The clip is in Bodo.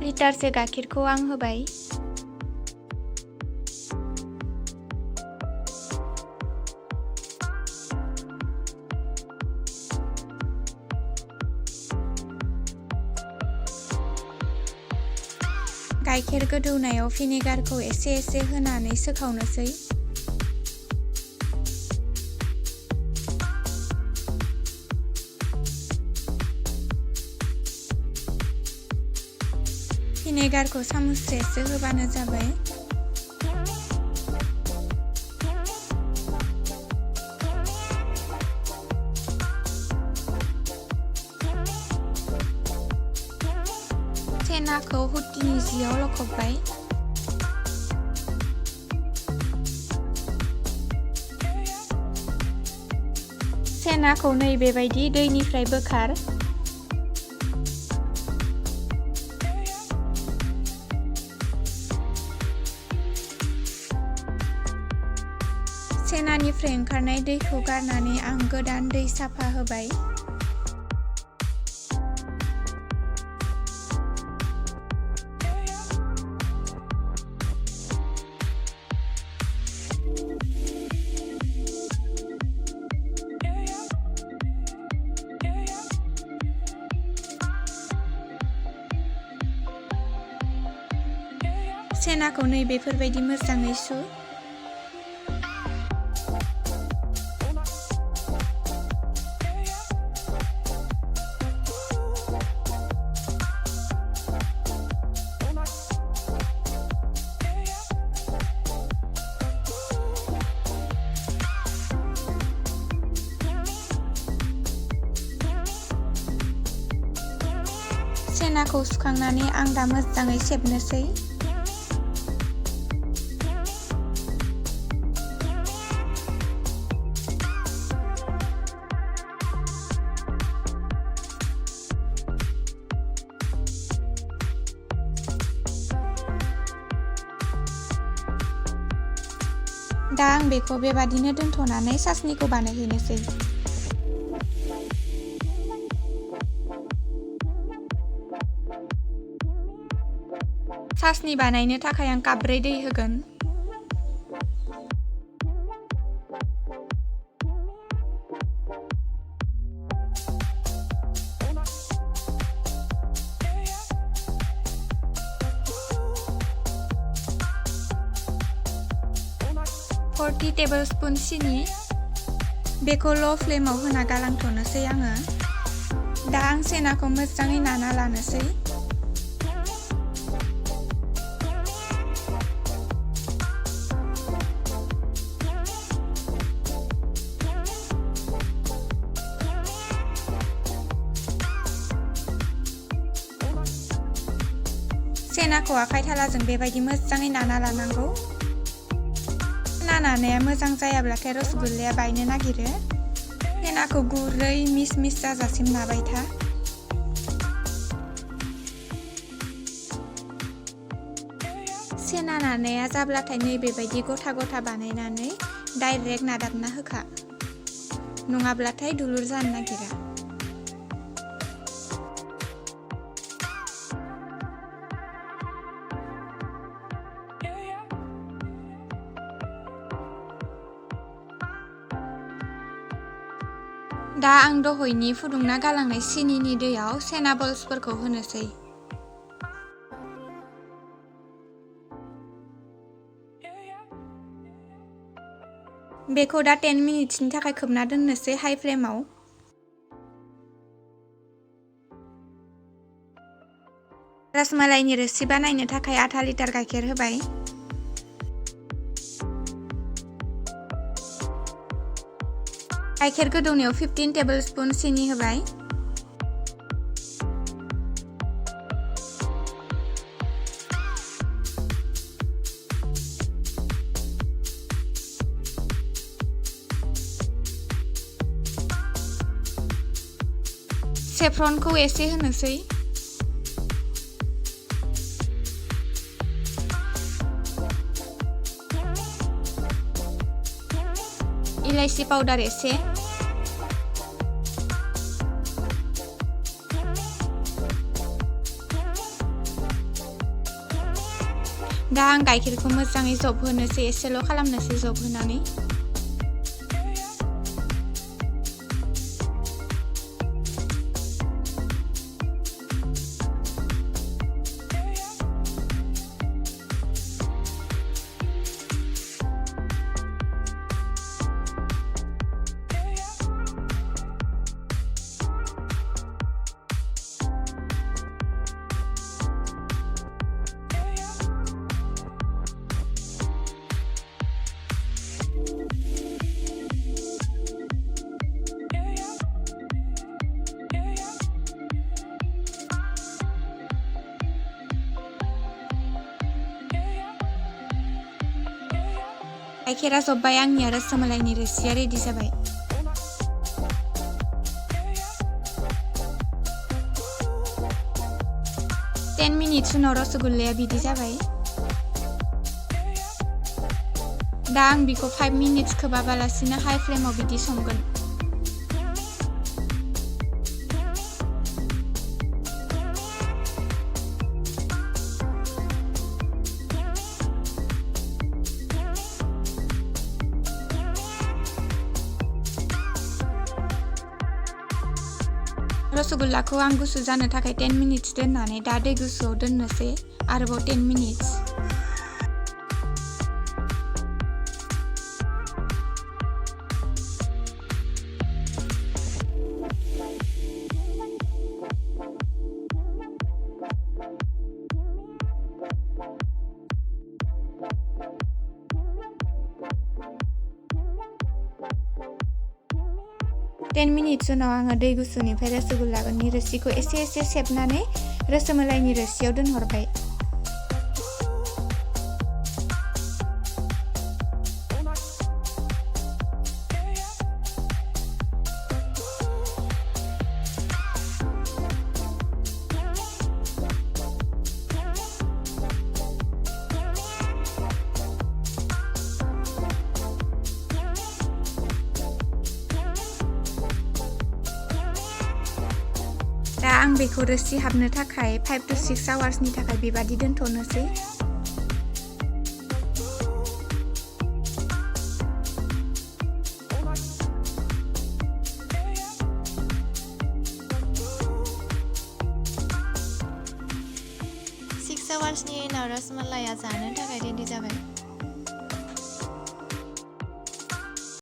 लिटारसे गाइखेरखौ आं होबाय। गाइखेर गोदौनायाव भिनेगारखौ एसे एसे होनानै सोखावनोसै। भिनेगारखौ सामुससेसो होबानो जाबाय। सेनाखौ हुटिनि जियाव लखबबाय। सेनाखौ नैबेबायदि दैनिफ्राय बोखार। सेनानिफ्राय ओंखारनाय दैखौ गारनानै आं गोदान दै साफा होबाय। सेनाखौ नैबेफोरबायदि मोजाङै सु। सेनाखौ सुखांनानै आं दा मोजाङै सेबनोसै। दा आं बेखौ बेबादिनो दोनथ'नानै चासनिखौ बानायहैनोसै। चासनि बानायनो थाखाय आं काप 4 दै होगोन। ,40 टेबलस्पुन सिनि। बेखौ ल' फ्लेमाव होना गालांथ'नोसै आङो। दा आं सेनाखौ मोजाङै नाना लानोसै। सेनाखौ आखाइ थालाजों बेबायदि मोजाङै नाना लानांगौ। नानाया मोजां जायाब्लाथाय रसगुल्लाया बायनो नागिरो। सेनाखौ गुरै मिस मिस जाजासिम नाबाय था। सेना नानाया जाब्लाथाय नैबेबायदि गथा गथा बानायनानै डाइरेक्ट नादाबना होखा, नङाब्लाथाय दुलुर जानो नागिरा। दा आं दहयनि फुदुंना गालांनाय सिनिनि दैयाव सेना बल्सफोरखौ होनोसै। बेखौ दा 10 मिनिट्सनि थाखाय खोबना दोननोसै हाइ फ्लेमाव। रासमालाइनि रोसि बानायनो थाखाय आधा लिटार गाइखेर होबाय। गाइखेर गोदौनायाव 15 टेबलस्पुन सिनि होबाय। सेफ्रनखौ एसे होनोसै। इलायचि पाउडार एसे। दा आं गाइखेरखौ मोजाङै जबहोनोसै एसेल' खालामनोसै जबहोनानै गाइखेरा जब्बाय आंनिया रसमलाइनि रोसिया रेडि जाबाय। टेन मिनिट्स उनाव रसगुल्लाया बिदि जाबाय। दा आं बिखौ 5 मिनिट्स खोबाबालासिनो हाइ फ्लेमाव बिदि संगोन। रसगुल्लाखौ आं गुसु जानो थाखाय 10 मिनिट्स दोननानै दा दै गुसुआव दोननोसै आरोबाव 10 मिनिट्स। टेन मिनिट्स उनाव आङो दै गुसुनिफ्राय रसगुल्लानि रोसिखौ एसे एसे सेबनानै रसमलाइनि रोसियाव दोनहरबाय। दा आं बेखौ रोसि हाबनो थाखाय 5 to 6 आवार्सनि थाखाय बेबादि दोनथ'नोसै। आवार्सनि उनाव रसमलाइया जानो थाखाय रेडि जाबाय।